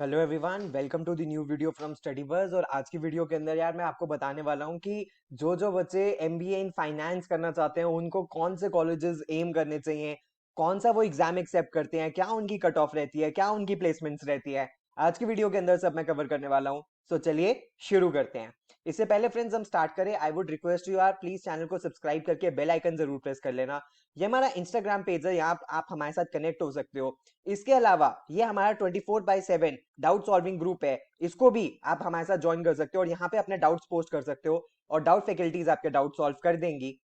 Hello everyone, welcome to the new video from study buzz. और आज की video के अंदर यार मैं आपको बताने वाला हूँ कि जो जो बच्चे एमबीए इन फाइनेंस करना चाहते हैं उनको कौन से कॉलेजेस एम करने चाहिए, कौन सा वो एग्जाम एक्सेप्ट करते हैं, क्या उनकी कट ऑफ रहती है, क्या उनकी प्लेसमेंट्स रहती है। आज की वीडियो के अंदर सब मैं कवर करने वाला हूँ। सो चलिए शुरू करते हैं। इससे पहले फ्रेंड्स हम स्टार्ट करें, आई वुड रिक्वेस्ट यू यार प्लीज चैनल को सब्सक्राइब करके बेल आइकन जरूर प्रेस कर लेना। ये हमारा इंस्टाग्राम पेज है, यहाँ आप हमारे साथ कनेक्ट हो सकते हो। इसके अलावा ये हमारा 24/7 डाउट सॉल्विंग ग्रुप है, इसको भी आप हमारे साथ ज्वाइन कर सकते हो और यहाँ पे अपने डाउट्स पोस्ट कर सकते हो और डाउट फैकल्टीज आपके डाउट सॉल्व कर देंगी।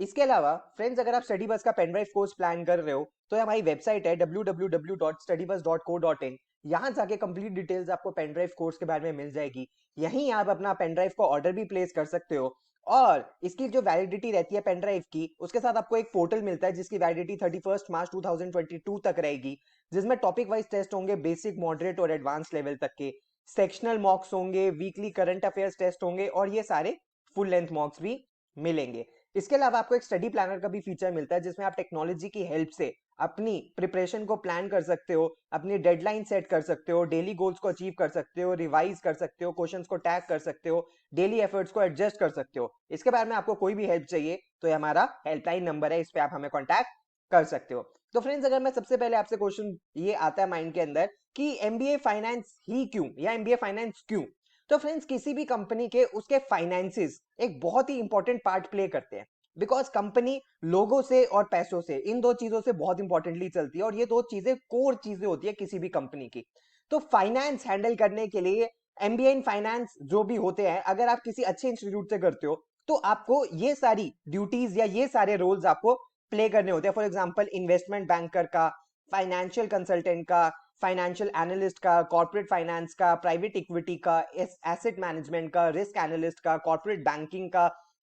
इसके अलावा फ्रेंड्स अगर आप स्टडी बस का पेनड्राइव कोर्स प्लान कर रहे हो तो हमारी वेबसाइट है www.studybus.co.in। यहाँ जाके कंप्लीट डिटेल्स आपको पेनड्राइव कोर्स के बारे में मिल जाएगी। यहीं आप अपना पेनड्राइव को ऑर्डर भी प्लेस कर सकते हो और इसकी जो वैलिडिटी रहती है पेनड्राइव की, उसके साथ आपको एक पोर्टल मिलता है जिसकी वैलिडिटी 31 मार्च 2022 तक रहेगी, जिसमें टॉपिक वाइज टेस्ट होंगे, बेसिक, मॉडरेट और एडवांस लेवल तक के। सेक्शनल मॉक्स होंगे, वीकली करंट अफेयर्स टेस्ट होंगे और ये सारे फुल लेंथ मॉक्स भी मिलेंगे। इसके अलावा आपको एक स्टडी प्लानर का भी फीचर मिलता है जिसमें आप टेक्नोलॉजी की हेल्प से अपनी प्रिपरेशन को प्लान कर सकते हो, अपनी डेडलाइन सेट कर सकते हो, डेली गोल्स को अचीव कर सकते हो, रिवाइज कर सकते हो, क्वेश्चंस को टैग कर सकते हो, डेली एफर्ट्स को एडजस्ट कर सकते हो। इसके बारे में आपको कोई भी हेल्प चाहिए तो ये हमारा हेल्पलाइन नंबर है, इस पे आप हमें कॉन्टैक्ट कर सकते हो। तो फ्रेंड्स अगर मैं सबसे पहले आपसे क्वेश्चन ये आता है माइंड के अंदर कि एमबीए फाइनेंस ही क्यों या एमबीए फाइनेंस क्यों, तो फ्रेंड्स किसी भी कंपनी के उसके फाइनेंसेस एक बहुत ही इंपॉर्टेंट पार्ट प्ले करते हैं। बिकॉज कंपनी लोगों से और पैसों से, इन दो चीजों से बहुत इंपॉर्टेंटली चलती है और ये दो चीजें कोर चीजें होती है किसी भी कंपनी की। तो फाइनेंस हैंडल करने के लिए एमबीए इन फाइनेंस जो भी होते हैं, अगर आप किसी अच्छे इंस्टीट्यूट से करते हो तो आपको ये सारी ड्यूटीज या ये सारे रोल्स आपको प्ले करने होते हैं। फॉर एग्जाम्पल इन्वेस्टमेंट बैंकर का, फाइनेंशियल कंसल्टेंट का, फाइनेंशियल एनालिस्ट का, कॉर्पोरेट फाइनेंस का, प्राइवेट इक्विटी का, एसेट मैनेजमेंट का, रिस्क एनालिस्ट का, कॉर्पोरेट बैंकिंग का,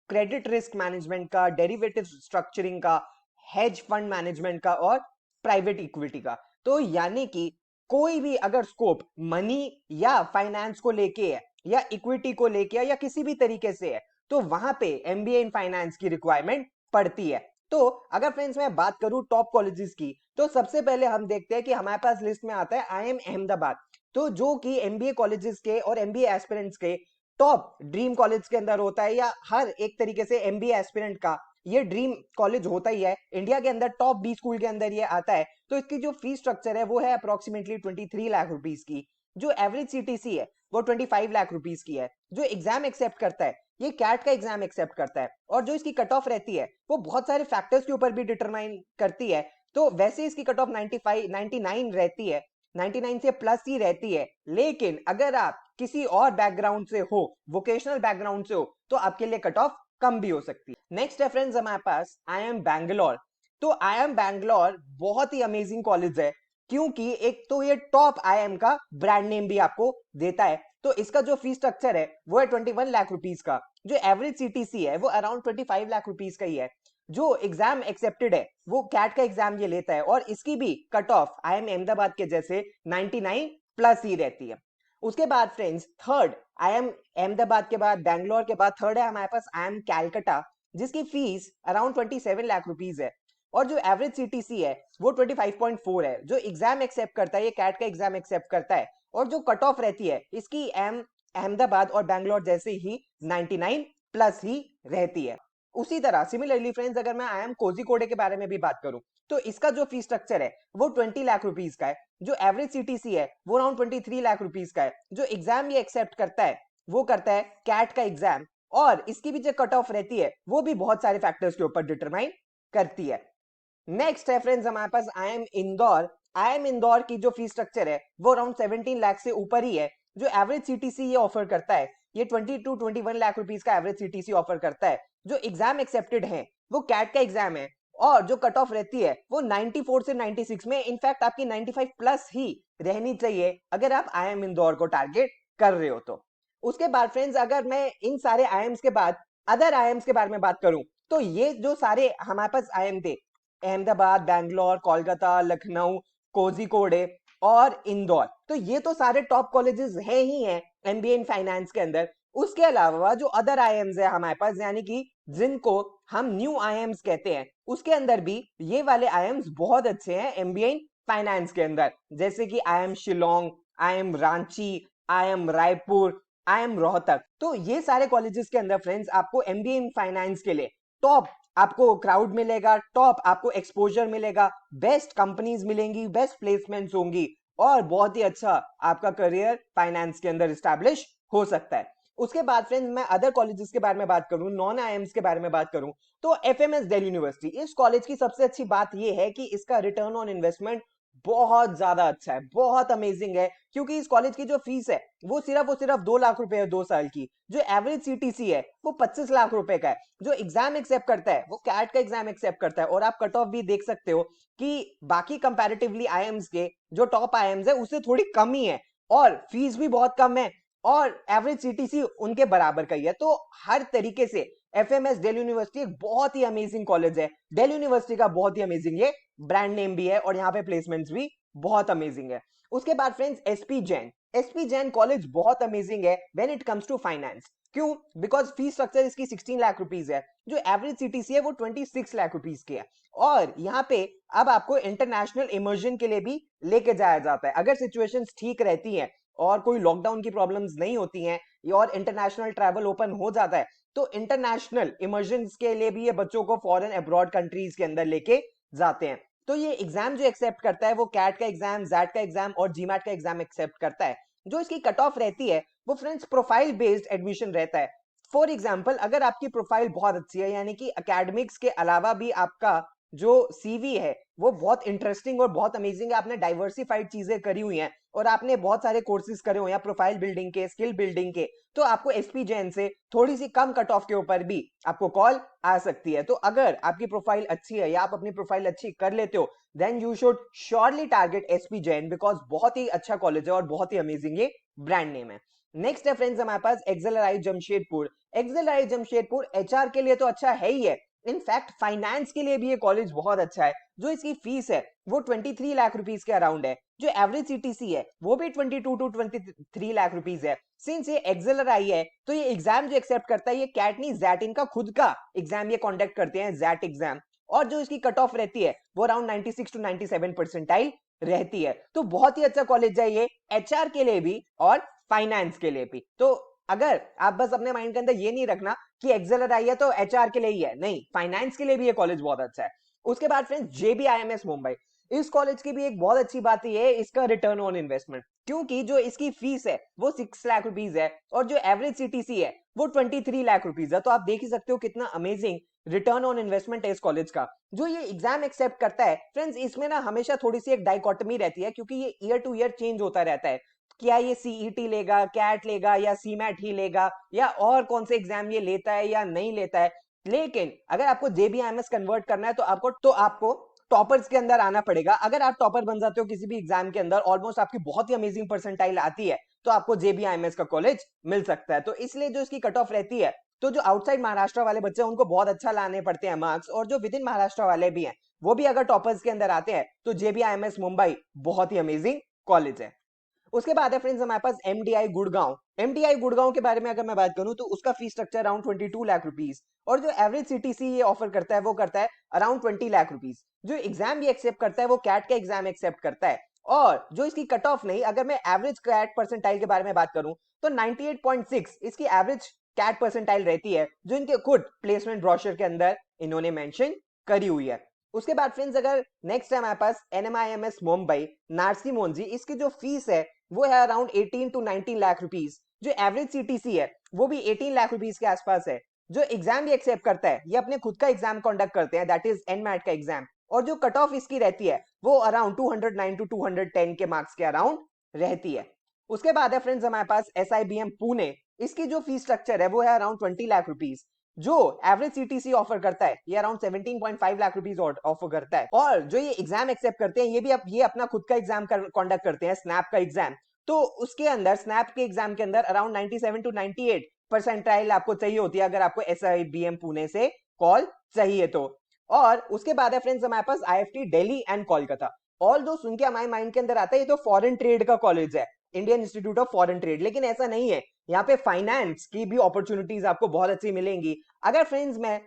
क्रेडिट रिस्क मैनेजमेंट का, डेरिवेटिव स्ट्रक्चरिंग का, हेज फंड मैनेजमेंट का और प्राइवेट इक्विटी का। तो यानी कि कोई भी अगर स्कोप मनी या फाइनेंस को लेके है या इक्विटी को लेके है या किसी भी तरीके से है तो वहां पे एमबीए इन फाइनेंस की रिक्वायरमेंट पड़ती है। तो अगर फ्रेंड्स मैं बात करूं टॉप कॉलेजेस की, तो सबसे पहले हम देखते हैं कि हमारे पास लिस्ट में आता है आईएम अहमदाबाद। तो जो कि एमबीए कॉलेजेस के और एमबीए एस्पिरेंट्स के टॉप ड्रीम कॉलेज के अंदर होता है, या हर एक तरीके से एमबीए एस्पिरेंट का ये ड्रीम कॉलेज होता ही है। इंडिया के अंदर टॉप 20 स्कूल के अंदर ये आता है। तो इसकी जो फीस स्ट्रक्चर है वो है अप्रोक्सीमेटली 23 लाख रुपीस की। जो एवरेज सीटीसी है वो 25 लाख रुपीस की है। जो एग्जाम एक्सेप्ट करता है ये कैट का एग्जाम एक्सेप्ट करता है और जो इसकी कट ऑफ रहती है वो बहुत सारे फैक्टर्स के ऊपर भी डिटरमाइन करती है। तो वैसे इसकी कट ऑफ 95 99 रहती है, 99 से प्लस ही रहती है। लेकिन अगर आप किसी और बैकग्राउंड से हो, वोकेशनल बैकग्राउंड से हो, तो आपके लिए कट ऑफ कम भी हो सकती है। नेक्स्ट है फ्रेंड्स हमारे पास आई एम बैंगलोर। तो आई एम बैंगलोर बहुत ही अमेजिंग कॉलेज है, क्योंकि एक तो ये टॉप आईएम का ब्रांड नेम भी आपको देता है। तो इसका जो फीस स्ट्रक्चर है वो है 21 लाख रुपीस का। जो एवरेज सीटीसी है वो अराउंड 25 लाख रुपीस का ही है। जो एग्जाम एक्सेप्टेड है वो कैट का एग्जाम ये लेता है और इसकी भी कट ऑफ आईएम अहमदाबाद के जैसे 99 प्लस ही रहती है। उसके बाद फ्रेंड्स थर्ड, आईएम अहमदाबाद के बाद, बैंगलोर के बाद थर्ड है हमारे पास आईएम कैलकटा, जिसकी फीस अराउंड 27 लाख रुपीस है और जो एवरेज सीटीसी है वो 25.4 है। जो एग्जाम एक्सेप्ट करता है ये कैट का एग्जाम एक्सेप्ट करता है और जो कट ऑफ रहती है इसकी एम अहमदाबाद और बैंगलोर जैसे ही 99 प्लस ही रहती है। उसी तरह सिमिलरली फ्रेंड्स अगर मैं आई एम कोझिकोडे के बारे में भी बात करूं तो इसका जो फीस स्ट्रक्चर है वो 20 लाख रुपीस का है। जो एवरेज सीटीसी है वो अराउंड 23 लाख रुपीस का है। जो एग्जाम ये एक्सेप्ट करता है वो करता है कैट का एग्जाम और इसकी भी जो कट ऑफ रहती है वो भी बहुत सारे फैक्टर्स के ऊपर डिटरमाइन करती है। नेक्स्ट है फ्रेंड्स हमारे पास IIM Indore. IIM Indore की जो फीस स्ट्रक्चर है वो अराउंड 17 लाख से ऊपर ही है। जो एवरेज सीटीसी ये ऑफर करता है ये 22 लाख रुपीस का एवरेज सीटीसी ऑफर करता है। जो एग्जाम एक्सेप्टेड है वो कैट का एग्जाम है और जो कट ऑफ रहती है वो 94 से 96 में, इनफैक्ट आपकी 95 प्लस ही रहनी चाहिए अगर आप आई एम इंदौर को टारगेट कर रहे हो तो। उसके बाद फ्रेंड्स अगर मैं इन सारे आईएम्स के बाद अदर आईएम्स के बारे में बात करूं तो ये जो सारे हमारे पास आईएम थे, अहमदाबाद, बैंगलोर, कोलकाता, लखनऊ, कोझिकोडे और इंदौर, तो ये तो सारे टॉप कॉलेजेस है ही हैं एमबीए इन फाइनेंस के अंदर। उसके अलावा जो अदर आईएम्स है हमारे पास, यानी कि जिनको हम न्यू आईएम्स कहते हैं, उसके अंदर भी ये वाले आईएम्स बहुत अच्छे हैं एमबीए इन फाइनेंस के अंदर, जैसे कि IIM Shillong, IIM Ranchi, IIM Raipur, IIM Rohtak. तो ये सारे कॉलेजेस के अंदर फ्रेंड्स आपको एमबीए इन फाइनेंस के लिए टॉप आपको क्राउड मिलेगा, टॉप आपको एक्सपोजर मिलेगा, बेस्ट कंपनीज मिलेंगी, बेस्ट प्लेसमेंट्स होंगी और बहुत ही अच्छा आपका करियर फाइनेंस के अंदर स्टैब्लिश हो सकता है। उसके बाद फ्रेंड्स मैं अदर कॉलेजेस के बारे में बात करूं, नॉन आईएम्स के बारे में बात करूं, तो एफएमएस दिल्ली यूनिवर्सिटी, इस कॉलेज की सबसे अच्छी बात यह है कि इसका रिटर्न ऑन इन्वेस्टमेंट बहुत ज्यादा अच्छा है, बहुत अमेजिंग है। क्योंकि इस कॉलेज की जो फीस है वो सिर्फ 2 लाख रुपए है 2 साल की। जो एवरेज सीटीसी है वो 25 लाख रुपए का है। जो एग्जाम एक्सेप्ट करता है वो कैट का एग्जाम एक्सेप्ट करता है। और आप कट ऑफ भी देख सकते हो कि बाकी कंपैरेटिवली आईएम्स के जो टॉप आईएम्स है उससे थोड़ी कम ही है और फीस भी बहुत कम है और एवरेज सीटीसी उनके बराबर का ही है। तो हर तरीके से एफएमएस दिल्ली यूनिवर्सिटी एक बहुत ही अमेजिंग कॉलेज है। दिल्ली यूनिवर्सिटी का बहुत ही अमेजिंग ये ब्रांड नेम भी है और यहाँ पे प्लेसमेंट्स भी बहुत अमेजिंग है। उसके बाद फ्रेंड्स एसपी जैन कॉलेज बहुत अमेजिंग है when it comes to finance. क्यों? बिकॉज फीस स्ट्रक्चर इसकी 16 लाख रुपीज है, जो एवरेज सीटीसी है वो 26 लाख रुपीज की है। और यहाँ पे अब आपको इंटरनेशनल इमर्जन के लिए भी लेके जाया जाता है। अगर सिचुएशंस ठीक रहती हैं और कोई लॉकडाउन की प्रॉब्लम्स नहीं होती हैं और इंटरनेशनल ट्रैवल ओपन हो जाता है तो इंटरनेशनल इमर्जन्स के लिए भी ये बच्चों को फॉरेन अब्रॉड कंट्रीज के अंदर लेके जाते हैं। तो ये एग्जाम जो एक्सेप्ट करता है वो कैट का एग्जाम, जैट का एग्जाम और जीमैट का एग्जाम एक्सेप्ट करता है। जो इसकी कट ऑफ रहती है वो फ्रेंड्स प्रोफाइल बेस्ड एडमिशन रहता है। फॉर एग्जाम्पल अगर आपकी प्रोफाइल बहुत अच्छी है यानी कि एकेडमिक्स के अलावा भी आपका जो सीवी है वो बहुत इंटरेस्टिंग और बहुत अमेजिंग है, आपने डाइवर्सिफाइड चीजें करी हुई हैं और आपने बहुत सारे कोर्सेज करे हुए हैं प्रोफाइल बिल्डिंग के, स्किल बिल्डिंग के, तो आपको एसपी जैन से थोड़ी सी कम कट ऑफ के ऊपर भी आपको कॉल आ सकती है। तो अगर आपकी प्रोफाइल अच्छी है या आप अपनी प्रोफाइल अच्छी कर लेते हो then you should surely target SP Jain because बहुत ही अच्छा कॉलेज है और बहुत ही अमेजिंग ये ब्रांड नेम है। नेक्स्ट है फ्रेंड्स हमारे पास XLRI Jamshedpur. XLRI Jamshedpur HR के लिए तो अच्छा है ही है, इनफैक्ट फाइनेंस के लिए भी ये कॉलेज बहुत अच्छा है। जो इसकी फीस है वो 23 लाख रुपीस के अराउंड है। जो एवरेज सीटीसी है वो भी 22 टू 23 लाख रुपीस है। सिंस ये एक्सेलराई है तो ये एग्जाम जो एक्सेप्ट करता है ये कैट नहीं जैट इनका खुद का एग्जाम ये कॉन्डक्ट करते हैं, जैट एग्जाम। और जो इसकी कट ऑफ रहती है वो अराउंड 96 टू 97 परसेंटाइल रहती है। तो बहुत ही अच्छा कॉलेज है ये एचआर के लिए भी और फाइनेंस के लिए भी। तो अगर आप बस अपने माइंड के अंदर ये नहीं रखना कि एक्सेलराई है तो एचआर के लिए ही है, नहीं, फाइनेंस के लिए भी ये कॉलेज बहुत अच्छा है। उसके बाद फ्रेंड्स जेबीआईएमएस मुंबई, इस कॉलेज की भी एक बहुत अच्छी बात ये है इसका रिटर्न ऑन इन्वेस्टमेंट। क्योंकि जो इसकी फीस है वो 6 लाख रुपीज है और जो एवरेज सीटीसी है वो 23 लाख रुपीज है। तो आप देख ही सकते हो कितना अमेजिंग रिटर्न ऑन इन्वेस्टमेंट है इस कॉलेज का। जो ये एग्जाम एक्सेप्ट करता है फ्रेंड्स इसमें ना हमेशा थोड़ी सी एक डाइकोटमी रहती है क्योंकि ये ईयर टू ईयर चेंज होता रहता है। क्या ये सीईटी लेगा, कैट लेगा या सीमैट ही लेगा या और कौन से एग्जाम ये लेता है या नहीं लेता है। लेकिन अगर आपको जेबीआईएमएस कन्वर्ट करना है तो आपको टॉपर्स के अंदर आना पड़ेगा। अगर आप टॉपर बन जाते हो किसी भी एग्जाम के अंदर, ऑलमोस्ट आपकी बहुत ही अमेजिंग परसेंटाइल आती है, तो आपको जेबीआईएमएस का कॉलेज मिल सकता है। तो इसलिए जो इसकी कट ऑफ रहती है तो जो आउटसाइड महाराष्ट्र वाले बच्चे हैं उनको बहुत अच्छा लाने पड़ते हैं मार्क्स, और जो विद इन महाराष्ट्र वाले भी हैं वो भी अगर टॉपर्स के अंदर आते हैं तो जेबीआईएमएस मुंबई बहुत ही अमेजिंग कॉलेज है। उसके बाद है फ्रेंड्स हमारे पास एमडीआई गुड़गांव। एमडीआई गुड़गांव के बारे में अगर मैं बात करूं तो उसका fees structure around 22 lakh rupees और जो एवरेज सीटीसी ये ऑफर करता है वो करता है अराउंड 20 लाख रुपीस। जो एग्जाम भी एक्सेप्ट करता है वो कैट का एग्जाम एक्सेप्ट करता है। और जो इसकी कट ऑफ नहीं, अगर मैं एवरेज कैट परसेंटाइल के बारे में बात करूं तो 98.6 इसकी एवरेज कैट परसेंटाइल रहती है, जो इनके खुद प्लेसमेंट ब्रोशर के अंदर इन्होंने मेंशन करी हुई है। उसके बाद फ्रेंड्स अगर नेक्स्ट है हमारे पास एनएमआईएमएस मुंबई नार्सी मोन्जी, इसकी जो फीस है वो है अराउंड 18 टू 19 लाख रुपीस। जो एवरेज सीटीसी है वो भी 18 लाख रुपीस के आसपास है। जो एग्जाम भी एक्सेप्ट करता है ये अपने खुद का एग्जाम कंडक्ट करते हैं, दैट इज एनमैट का एग्जाम। और जो कट ऑफ इसकी रहती है वो अराउंड 209 टू 210 के मार्क्स के अराउंड रहती है। उसके बाद है फ्रेंड्स हमारे पास एसआईबीएम पुणे। इसकी जो फीस स्ट्रक्चर है वो है अराउंड 20 लाख रुपीस। जो एवरेज सीटीसी ऑफर करता है ये अराउंड 17.5 लाख रुपीस ऑफर करता है। और जो ये एग्जाम एक्सेप्ट करते हैं ये अपना खुद का एग्जाम कंडक्ट करते हैं, स्नैप का एग्जाम। तो उसके अंदर स्नैप के एग्जाम के अंदर अराउंड 97 टू 98 परसेंटाइल आपको चाहिए होती है अगर आपको एसआईबीएम पुणे से कॉल चाहिए तो। और उसके बाद है फ्रेंड्स हमारे पास IIFT Delhi and Kolkata. All दो सुन के हमारे माइंड के अंदर आता है ये तो फॉरेन ट्रेड का कॉलेज है, Indian institute of foreign trade, लेकिन ऐसा नहीं है। यहाँ पे फाइनेंस की भी अपॉर्चुनिटीज आपको बहुत अच्छी मिलेंगी। अगर फ्रेंड्स मैं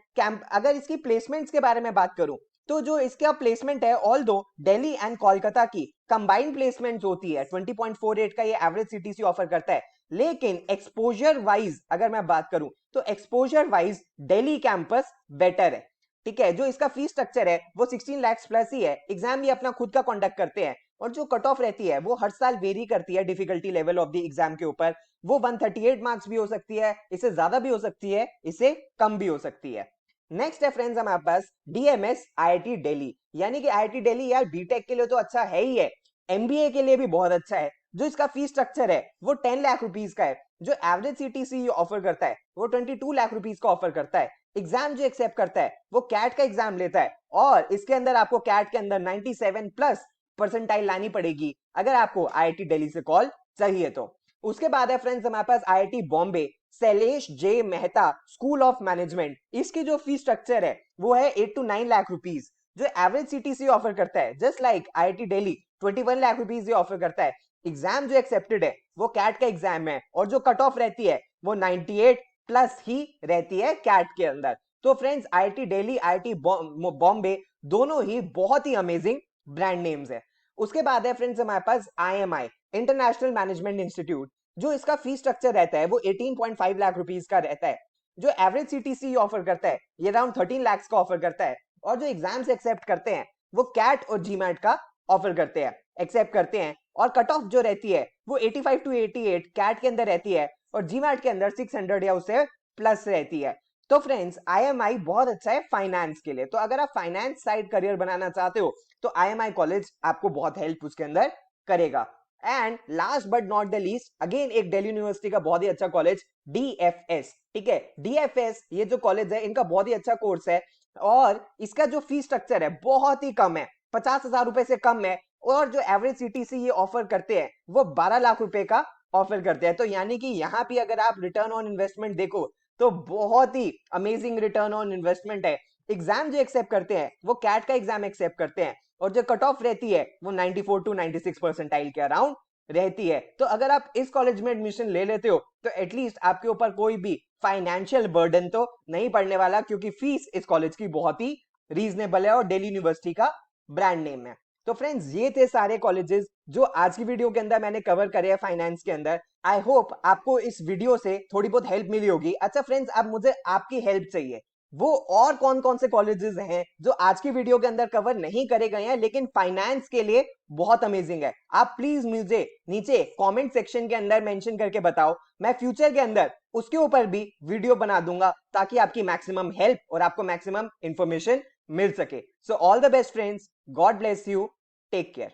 अगर इसकी प्लेसमेंट्स के बारे में बात करूं तो जो इसका प्लेसमेंट है, ऑल दो दिल्ली एंड कोलकाता की कंबाइंड प्लेसमेंट होती है 20.48 का ये एवरेज सीटीसी ऑफर करता है, लेकिन एक्सपोजर वाइज अगर मैं बात करूं तो exposure wise Delhi campus better है। ठीक है, जो इसका फीस स्ट्रक्चर है वो 16 लाख प्लस ही है। एग्जाम भी अपना खुद का कंडक्ट करते हैं और जो कट ऑफ रहती है वो हर साल वेरी करती है difficulty level of the exam के ऊपर। वो 138 मार्क्स भी हो सकती है, इससे ज्यादा भी हो सकती है, इससे कम भी हो सकती है। नेक्स्ट है फ्रेंड्स हमारे पास डीएमएस आईआईटी दिल्ली, यानी कि आईआईटी दिल्ली यार बीटेक के लिए तो अच्छा है ही है, एमबीए के लिए भी बहुत अच्छा है। जो इसका फीस स्ट्रक्चर है वो 10 लाख रुपीस का है। जो एवरेज सीटीसी ऑफर करता है वो 22 लाख रुपीस का ऑफर करता है। एग्जाम जो एक्सेप्ट करता है वो कैट का एग्जाम लेता है और इसके अंदर आपको कैट के अंदर 97 प्लस परसेंटाइल लानी पड़ेगी अगर आपको आईआईटी दिल्ली से कॉल चाहिए तो। उसके बाद है फ्रेंड्स हमारे पास IIT Bombay Shailesh J Mehta school of management. इसकी जो फीस स्ट्रक्चर है वो है 8 to 9 लाख रुपीस। जो एवरेज सीटीसी ऑफर करता है just like IIT Delhi 21 lakh rupees offer करता है। एग्जाम जो एक्सेप्टेड है वो कैट का एग्जाम है और जो कट ऑफ रहती है वो 98 प्लस ही रहती है कैट के अंदर। तो friends IIT Delhi IIT Bombay दोनों ही बहुत ही अमेजिंग ब्रांड नेम्स है। उसके बाद है फ्रेंड्स हमारे पास आईएमआई इंटरनेशनल मैनेजमेंट इंस्टीट्यूट। जो इसका फीस स्ट्रक्चर रहता है वो 18.5 लाख रुपीस का रहता है। जो एवरेज सीटीसी ऑफर करता है ये अराउंड 13 लाख का ऑफर करता है और जो एग्जाम्स एक्सेप्ट करते हैं वो कैट और जीमैट का ऑफर करते हैं, एक्सेप्ट करते हैं। और कट ऑफ जो रहती है वो 85 to 88 कैट के अंदर रहती है और जीमैट के अंदर 600 या उससे प्लस रहती है। तो फ्रेंड्स आईएमआई बहुत अच्छा है फाइनेंस के लिए। तो अगर आप फाइनेंस साइड करियर बनाना चाहते हो तो आईएमआई कॉलेज आपको बहुत हेल्प उसके अंदर करेगा। And last but not the least again एक दिल्ली यूनिवर्सिटी का बहुत ही अच्छा कॉलेज डीएफएस। ठीक है, डीएफएस ये जो कॉलेज है इनका बहुत ही अच्छा कोर्स है और इसका जो फीस स्ट्रक्चर है बहुत ही कम है, 50,000 रुपए से कम है। और जो एवरेज सीटीसी ये ऑफर करते हैं वो 12 लाख रुपए का ऑफर करते हैं। तो यानी कि यहाँ पे अगर आप रिटर्न ऑन इन्वेस्टमेंट देखो तो बहुत ही अमेजिंग रिटर्न ऑन इन्वेस्टमेंट है। एग्जाम जो एक्सेप्ट करते हैं वो कैट का एग्जाम एक्सेप्ट करते हैं और जो कट ऑफ रहती है वो 94 to 96 परसेंटाइल के अराउंड रहती है। तो अगर आप इस कॉलेज में एडमिशन ले लेते हो तो एटलीस्ट आपके ऊपर कोई भी फाइनेंशियल बर्डन तो नहीं पड़ने वाला, क्योंकि फीस इस कॉलेज की बहुत ही रीजनेबल है और दिल्ली यूनिवर्सिटी का ब्रांड नेम है। तो फ्रेंड्स ये थे सारे कॉलेजेस जो आज की वीडियो के अंदर मैंने कवर करे हैं फाइनेंस के अंदर। आई होप आपको इस वीडियो से थोड़ी बहुत हेल्प मिली होगी। अच्छा फ्रेंड्स अब मुझे आपकी हेल्प चाहिए, वो और कौन कौन से कॉलेजेस हैं जो आज की वीडियो के अंदर कवर नहीं करे गए हैं लेकिन फाइनेंस के लिए बहुत अमेजिंग है। आप प्लीज मुझे नीचे कमेंट सेक्शन के अंदर मेंशन करके बताओ, मैं फ्यूचर के अंदर उसके ऊपर भी वीडियो बना दूंगा ताकि आपकी मैक्सिमम हेल्प और आपको मैक्सिमम इंफॉर्मेशन मिल सके। So all the best friends, God bless you, take care.